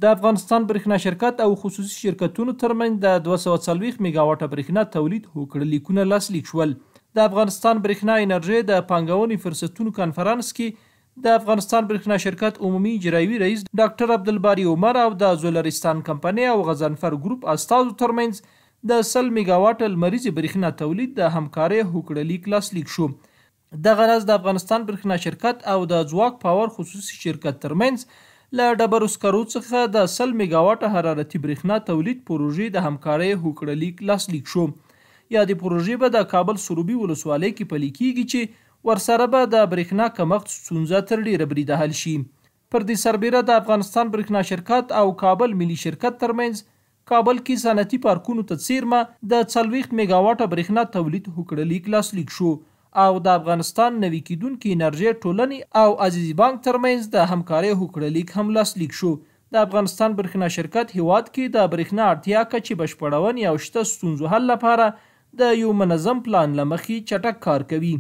د افغانستان برېښنا شرکت او خصوصي شرکتونو ترمنځ د 240 میگاواټه برېښنا تولید هوکړه لیکونه لاسلیک شول. د افغانستان برېښنا انرژي د پانګونې فرصتونو کانفرانس کې د افغانستان برېښنا شرکت عمومي اجرایوي رئیس ډاکټر عبدالباري عمر او د زولرستان کمپنۍ او غضنفر ګروپ استازو ترمنځ د 100 میگاواټه لمریزې برېښنا تولید د همکارۍ هوکړه لیک لاسلیک شو. دغه راز د افغانستان برېښنا شرکت او د ځواک پاور خصوصي شرکت ترمنځ له ډبرو سکرو څخه د 100 میگاواټه حرارتي برېښنا تولید پروژې د همکارۍ هوکړه لیک لاسلیک شو. یا د پروژې به د کابل سروبي ولسوالۍ کې پلي کیږي چې ورسره به د برېښنا کمښت ستونزه تر ډیره بریده حل شي. پر دې سربیره د افغانستان برېښنا شرکت او کابل ملي شرکت ترمنځ کابل کې صنعتي پارکونو ته څیرمه د 40 میگاواټه برېښنا تولید هوکړه لیک لاسلیک شو او د افغانستان نوي کیدونکې انرژي ټولنې او عزیزي بانک ترمنځ د همکارۍ هوکړه لیک هم لاسلیک شو. د افغانستان برېښنا شرکت هیواد کې د برېښنا اړتیا کچې بشپړونې او شته ستونزو حل لپاره د یو منظم پلان له مخې چټک کار کوي.